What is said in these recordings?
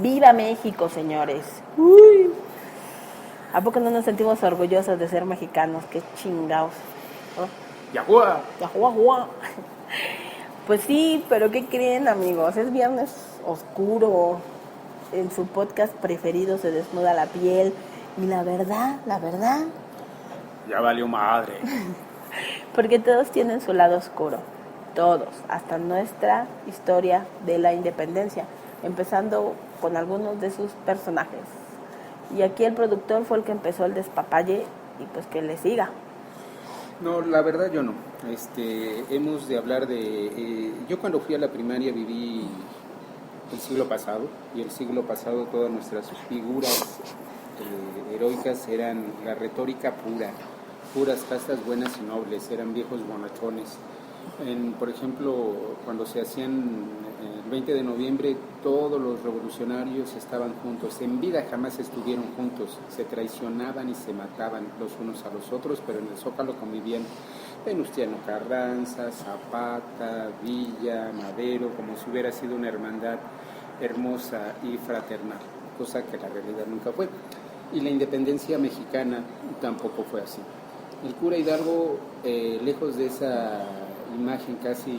¡Viva México, señores! ¡Uy! ¿A poco no nos sentimos orgullosos de ser mexicanos? ¡Qué chingados! ¿Oh? ¡Yahua! ¡Yahua! Pues sí, pero ¿qué creen, amigos? Es viernes oscuro. En su podcast preferido se desnuda la piel. Y la verdad, Ya valió madre. porque todos tienen su lado oscuro. Todos, hasta nuestra historia de la independencia, empezando con algunos de sus personajes. Y aquí el productor fue el que empezó el despapalle y pues que le siga. No, la verdad yo no. Hemos de hablar de... yo cuando fui a la primaria viví el siglo pasado, y el siglo pasado todas nuestras figuras heroicas eran la retórica pura, puras castas buenas y nobles, eran viejos bonachones. Por ejemplo, cuando se hacían el 20 de noviembre, todos los revolucionarios estaban juntos. En vida jamás estuvieron juntos, se traicionaban y se mataban los unos a los otros, pero en el Zócalo convivían Venustiano Carranza, Zapata, Villa, Madero, como si hubiera sido una hermandad hermosa y fraternal, cosa que la realidad nunca fue. Y la independencia mexicana tampoco fue así. El cura Hidalgo, lejos de esa imagen casi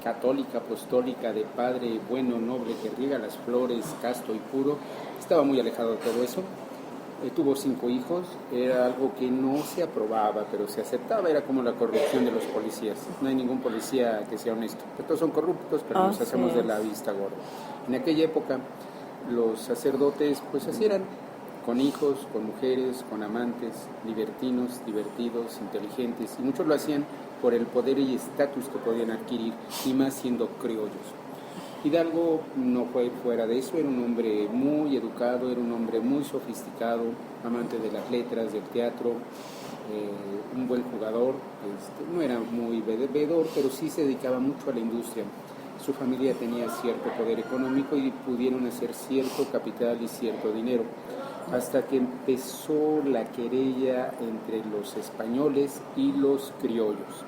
católica, apostólica, de padre bueno, noble, que riega las flores, casto y puro, estaba muy alejado de todo eso. Tuvo 5 hijos, era algo que no se aprobaba, pero se aceptaba, era como la corrupción de los policías. No hay ningún policía que sea honesto, todos son corruptos, pero nos hacemos de la vista gorda. En aquella época, los sacerdotes, pues así eran, con hijos, con mujeres, con amantes, libertinos, divertidos, inteligentes, y muchos lo hacían por el poder y estatus que podían adquirir, y más siendo criollos. Hidalgo no fue fuera de eso, era un hombre muy educado, era un hombre muy sofisticado, amante de las letras, del teatro, un buen jugador, no era muy bebedor, pero sí se dedicaba mucho a la industria. Su familia tenía cierto poder económico y pudieron hacer cierto capital y cierto dinero, hasta que empezó la querella entre los españoles y los criollos,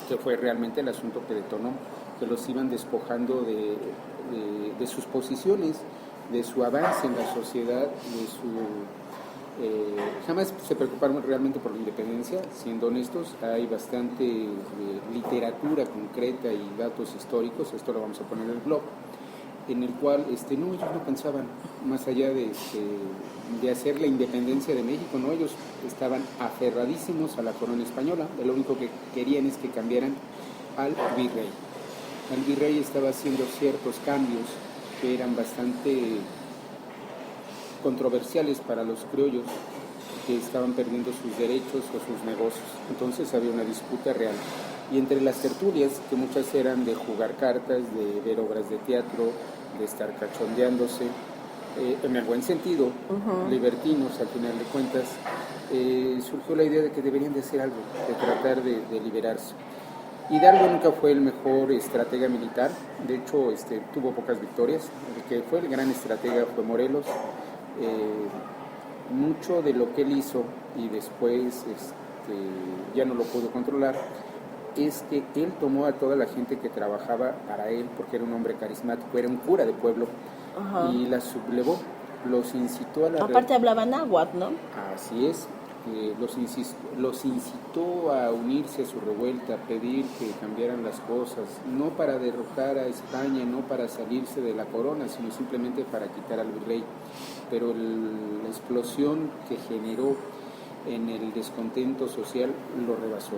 que fue realmente el asunto que detonó, que los iban despojando de sus posiciones, de su avance en la sociedad, jamás se preocuparon realmente por la independencia, siendo honestos. Hay bastante literatura concreta y datos históricos, esto lo vamos a poner en el blog, en el cual ellos no pensaban más allá de hacer la independencia de México, no, ellos estaban aferradísimos a la corona española, lo único que querían es que cambiaran al virrey. El virrey estaba haciendo ciertos cambios que eran bastante controversiales para los criollos, que estaban perdiendo sus derechos o sus negocios. Entonces había una disputa real. Y entre las tertulias, que muchas eran de jugar cartas, de ver obras de teatro, de estar cachondeándose, en el buen sentido, libertinos al final de cuentas, surgió la idea de que deberían de hacer algo, de tratar de liberarse. Hidalgo nunca fue el mejor estratega militar, de hecho tuvo pocas victorias. El que fue el gran estratega fue Morelos. Mucho de lo que él hizo y después ya no lo pudo controlar es que él tomó a toda la gente que trabajaba para él, porque era un hombre carismático, era un cura de pueblo, y la sublevó, los incitó a la... Aparte hablaban náhuatl, ¿no? Así es. Los incitó a unirse a su revuelta, a pedir que cambiaran las cosas, no para derrotar a España, no para salirse de la corona, sino simplemente para quitar al virrey. Pero la explosión que generó en el descontento social lo rebasó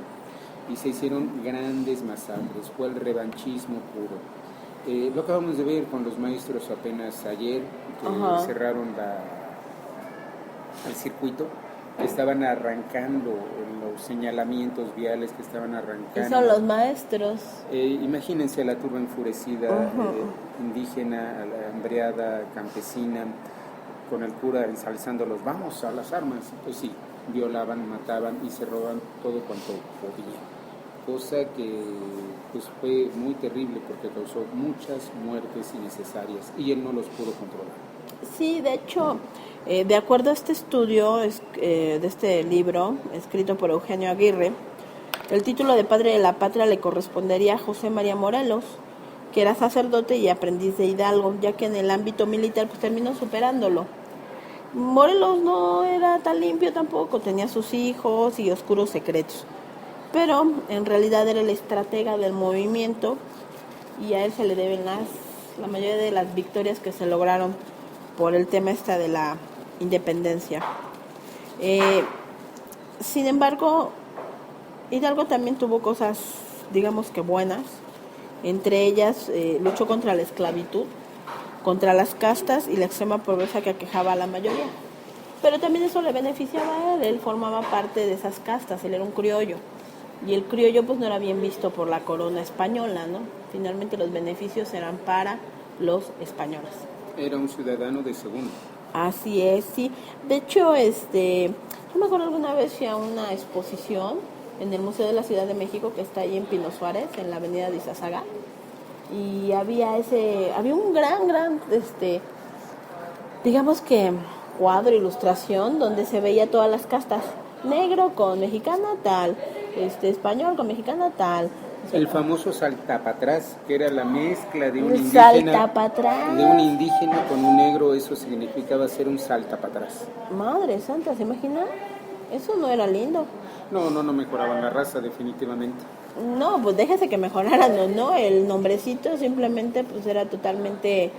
y se hicieron grandes masacres, fue el revanchismo puro. Lo acabamos de ver con los maestros apenas ayer, que cerraron el circuito, que estaban arrancando los señalamientos viales, que estaban arrancando. Y son los maestros. Imagínense a la turba enfurecida, indígena, a la hambreada campesina, con el cura ensalzándolos, vamos a las armas. Pues sí, violaban, mataban y se roban todo cuanto podían. Cosa que pues fue muy terrible porque causó muchas muertes innecesarias y él no los pudo controlar. Sí, de hecho, de acuerdo a este estudio de este libro, escrito por Eugenio Aguirre, el título de Padre de la Patria le correspondería a José María Morelos, que era sacerdote y aprendiz de hidalgo, ya que en el ámbito militar pues terminó superándolo. Morelos no era tan limpio tampoco, tenía sus hijos y oscuros secretos, pero en realidad era el estratega del movimiento y a él se le deben la mayoría de las victorias que se lograron por el tema de la independencia. Sin embargo, Hidalgo también tuvo cosas, digamos que buenas. Entre ellas, luchó contra la esclavitud, contra las castas y la extrema pobreza que aquejaba a la mayoría. Pero también eso le beneficiaba a él formaba parte de esas castas, él era un criollo. Y el criollo pues no era bien visto por la corona española, ¿no? Finalmente los beneficios eran para los españoles. Era un ciudadano de segunda. Así es, sí. De hecho, yo me acuerdo alguna vez fui a una exposición en el Museo de la Ciudad de México que está ahí en Pino Suárez, en la avenida de Izazaga, y había un gran, digamos que cuadro, ilustración, donde se veía todas las castas, negro con mexicana tal, español con mexicana tal. El famoso saltapatrás, que era la mezcla de un indígena con un negro, eso significaba ser un saltapatrás. Madre santa, ¿se imagina? Eso no era lindo. No mejoraban la raza, definitivamente. No, pues déjese que mejoraran, no, el nombrecito simplemente pues era totalmente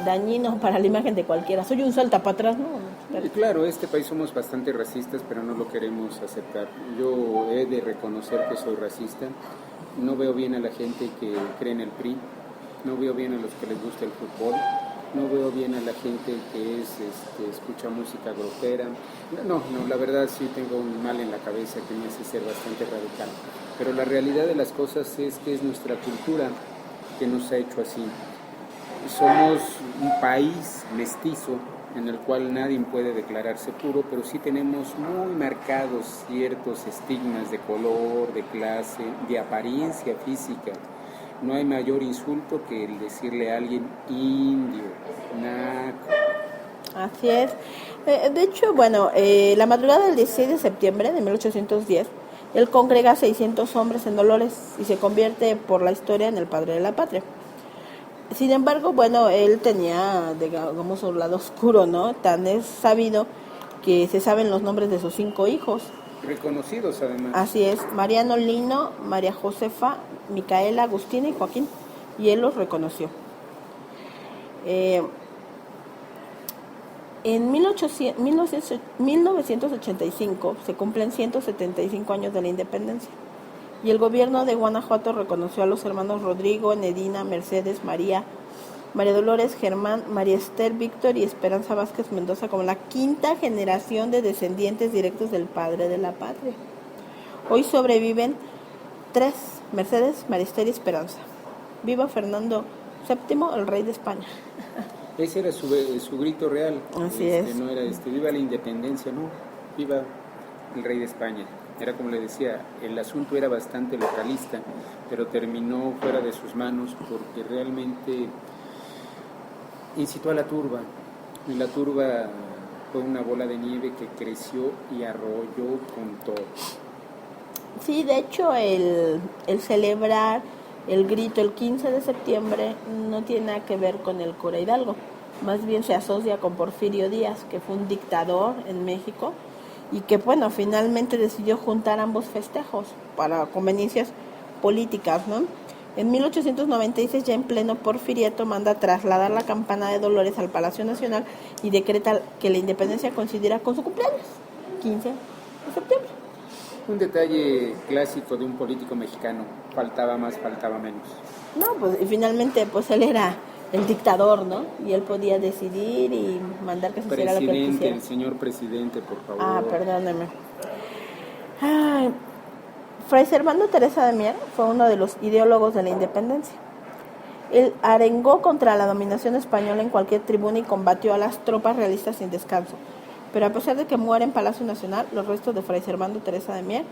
dañino para la imagen de cualquiera. Soy un saltapatrás, ¿no? Claro, este país somos bastante racistas, pero no lo queremos aceptar. Yo he de reconocer que soy racista. No veo bien a la gente que cree en el PRI, no veo bien a los que les gusta el fútbol, no veo bien a la gente que escucha música grosera. No, la verdad sí tengo un mal en la cabeza que me hace ser bastante radical. Pero la realidad de las cosas es que es nuestra cultura que nos ha hecho así. Somos un país mestizo en el cual nadie puede declararse puro, pero sí tenemos muy marcados ciertos estigmas de color, de clase, de apariencia física. No hay mayor insulto que el decirle a alguien indio, naco. Así es. De hecho, la madrugada del 16 de septiembre de 1810, él congrega a 600 hombres en Dolores y se convierte por la historia en el padre de la patria. Sin embargo, él tenía, digamos, un lado oscuro, ¿no? Tan es sabido que se saben los nombres de sus 5 hijos. Reconocidos, además. Así es, Mariano Lino, María Josefa, Micaela, Agustina y Joaquín. Y él los reconoció. En 1985 se cumplen 175 años de la independencia. Y el gobierno de Guanajuato reconoció a los hermanos Rodrigo, Enedina, Mercedes, María Dolores, Germán, María Esther, Víctor y Esperanza Vázquez Mendoza como la 5ª generación de descendientes directos del padre de la patria. Hoy sobreviven 3, Mercedes, María Esther y Esperanza. Viva Fernando VII, el rey de España. Ese era su grito real. Así es. No era viva la independencia, no, viva el rey de España. Era como le decía, el asunto era bastante localista, pero terminó fuera de sus manos porque realmente incitó a la turba. Y la turba fue una bola de nieve que creció y arrolló con todo. Sí, de hecho, el celebrar el grito el 15 de septiembre no tiene nada que ver con el cura Hidalgo. Más bien se asocia con Porfirio Díaz, que fue un dictador en México y que, finalmente decidió juntar ambos festejos para conveniencias políticas, ¿no? En 1896, ya en pleno porfiriato, manda trasladar la campana de Dolores al Palacio Nacional y decreta que la independencia coincidirá con su cumpleaños, 15 de septiembre. Un detalle clásico de un político mexicano, faltaba más, faltaba menos. No, y finalmente, él era el dictador, ¿no? Y él podía decidir y mandar que se hiciera lo que él quisiera. El señor presidente, por favor. Ah, perdóneme. Ay, Fray Servando Teresa de Mier fue uno de los ideólogos de la independencia. Él arengó contra la dominación española en cualquier tribuna y combatió a las tropas realistas sin descanso. Pero a pesar de que muere en Palacio Nacional, los restos de Fray Servando Teresa de Mier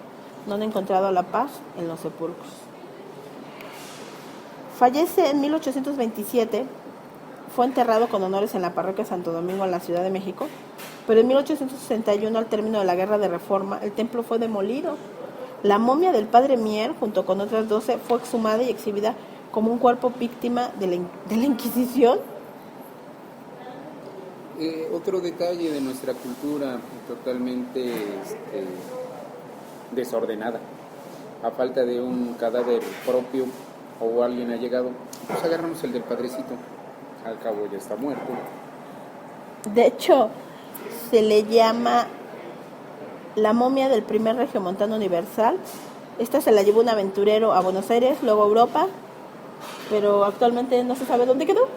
no han encontrado la paz en los sepulcros. Fallece en 1827, fue enterrado con honores en la parroquia Santo Domingo en la Ciudad de México, pero en 1861, al término de la Guerra de Reforma, el templo fue demolido. La momia del padre Mier, junto con otras 12, fue exhumada y exhibida como un cuerpo víctima de la Inquisición. Otro detalle de nuestra cultura totalmente desordenada. A falta de un cadáver propio o alguien ha llegado, pues agarramos el del padrecito. Al cabo ya está muerto. De hecho, se le llama la momia del primer regiomontano universal. Esta se la llevó un aventurero a Buenos Aires, luego a Europa, pero actualmente no se sabe dónde quedó.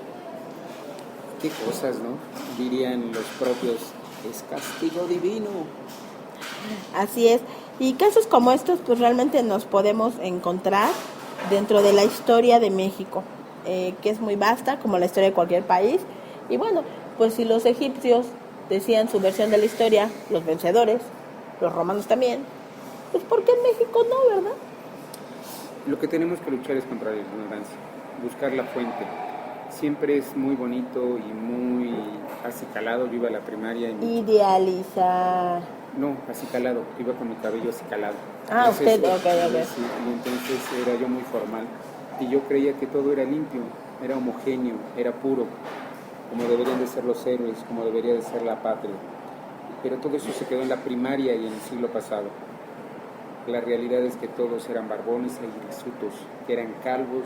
Qué cosas, ¿no? Dirían los propios, es castigo divino. Así es. Y casos como estos, pues realmente nos podemos encontrar dentro de la historia de México, que es muy vasta, como la historia de cualquier país. Y bueno, pues si los egipcios decían su versión de la historia, los vencedores, los romanos también, pues ¿por qué en México no, verdad? Lo que tenemos que luchar es contra la ignorancia, buscar la fuente. Siempre es muy bonito y muy acicalado. Yo iba a la primaria y Idealizar. no, acicalado, iba con mi cabello acicalado. Ah, Entonces, usted, ok. Sí, y entonces era yo muy formal. Y yo creía que todo era limpio, era homogéneo, era puro, como deberían de ser los héroes, como debería de ser la patria. Pero todo eso se quedó en la primaria y en el siglo pasado. La realidad es que todos eran barbones e hirsutos, que eran calvos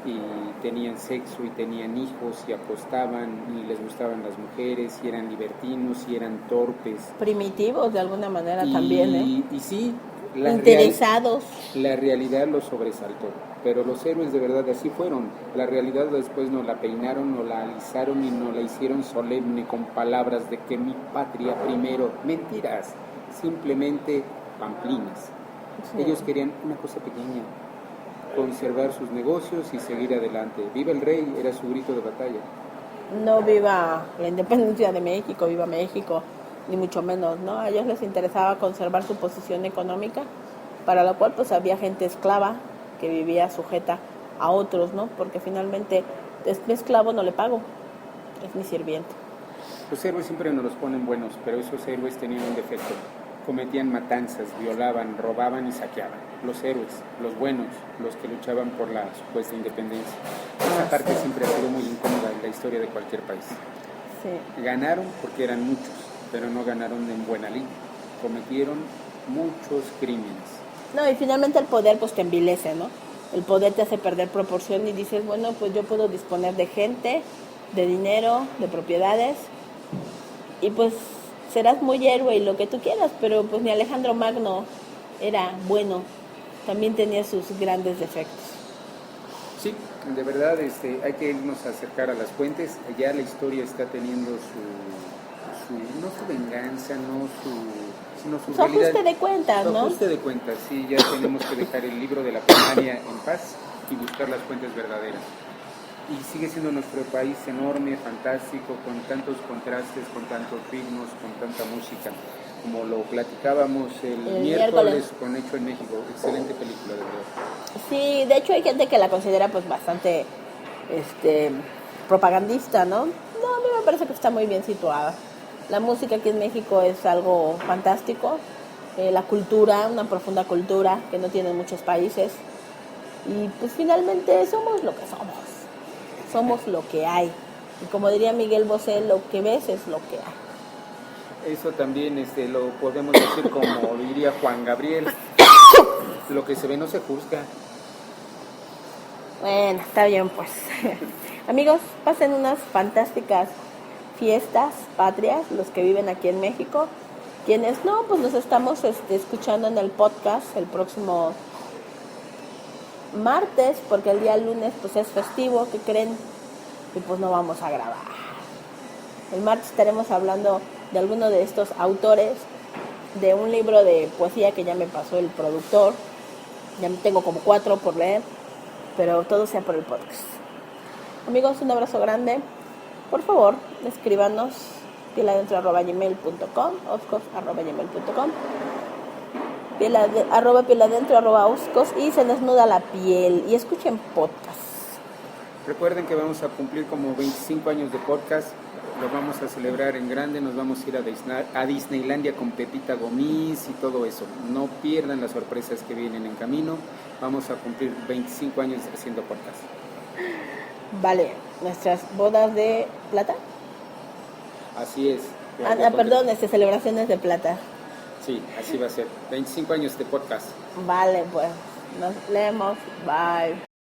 y tenían sexo y tenían hijos y apostaban y les gustaban las mujeres y eran libertinos y eran torpes. Primitivos de alguna manera también, ¿eh? Y sí, interesados. La realidad los sobresaltó, pero los héroes de verdad así fueron. La realidad después nos la peinaron, nos la alisaron y nos la hicieron solemne con palabras de que mi patria primero. Mentiras, simplemente pamplinas. Sí. Ellos querían una cosa pequeña, conservar sus negocios y seguir adelante. Viva el rey, era su grito de batalla. No viva la independencia de México, viva México, ni mucho menos, ¿no? A ellos les interesaba conservar su posición económica, para lo cual pues había gente esclava que vivía sujeta a otros, ¿no? Porque finalmente es mi esclavo, no le pago, es mi sirviente. Los héroes siempre nos los ponen buenos, pero esos héroes tenían un defecto. Cometían matanzas, violaban, robaban y saqueaban. Los héroes, los buenos, los que luchaban por la supuesta independencia. Esa parte siempre ha sido muy incómoda en la historia de cualquier país. Sí. Ganaron porque eran muchos, pero no ganaron en buena línea. Cometieron muchos crímenes. No, y finalmente el poder pues te envilece, ¿no? El poder te hace perder proporción y dices, bueno, pues yo puedo disponer de gente, de dinero, de propiedades, y pues serás muy héroe y lo que tú quieras, pero pues ni Alejandro Magno era bueno, también tenía sus grandes defectos. Sí, de verdad hay que irnos a acercar a las fuentes. Ya la historia está teniendo no su venganza, sino su realidad, ajuste de cuentas, ¿no? Su ajuste de cuentas, sí, ya tenemos que dejar el libro de la primaria en paz y buscar las fuentes verdaderas. Y sigue siendo nuestro país enorme, fantástico, con tantos contrastes, con tantos ritmos, con tanta música. Como lo platicábamos el miércoles con Hecho en México, excelente película, de verdad. Sí, de hecho hay gente que la considera pues bastante propagandista, ¿no? No, a mí me parece que está muy bien situada. La música aquí en México es algo fantástico, la cultura, una profunda cultura que no tienen muchos países. Y pues finalmente somos lo que somos lo que hay. Y como diría Miguel Bosé, lo que ves es lo que hay. Eso también lo podemos decir como diría Juan Gabriel, lo que se ve no se juzga. Bueno, está bien pues. Amigos, pasen unas fantásticas fiestas patrias, los que viven aquí en México. Quienes no, pues nos estamos escuchando en el podcast el próximo martes, porque el día lunes pues es festivo, ¿qué creen? Y pues no vamos a grabar. El martes estaremos hablando de alguno de estos autores, de un libro de poesía que ya me pasó el productor. Ya tengo como 4 por leer, pero todo sea por el podcast. Amigos, un abrazo grande. Por favor, escríbanos pieladentro@gmail.com, oscos@gmail.com, @pieladentro@oscos, y se desnuda la piel, y escuchen podcast. Recuerden que vamos a cumplir como 25 años de podcast lo vamos a celebrar en grande, nos vamos a ir a Disneylandia con Pepita Gomis y todo eso. No pierdan las sorpresas que vienen en camino. Vamos a cumplir 25 años haciendo podcast. Vale, nuestras bodas de plata. Así es. Perdón, celebraciones de plata. Sí, así va a ser. 25 años de podcast. Vale, pues nos leemos. Bye.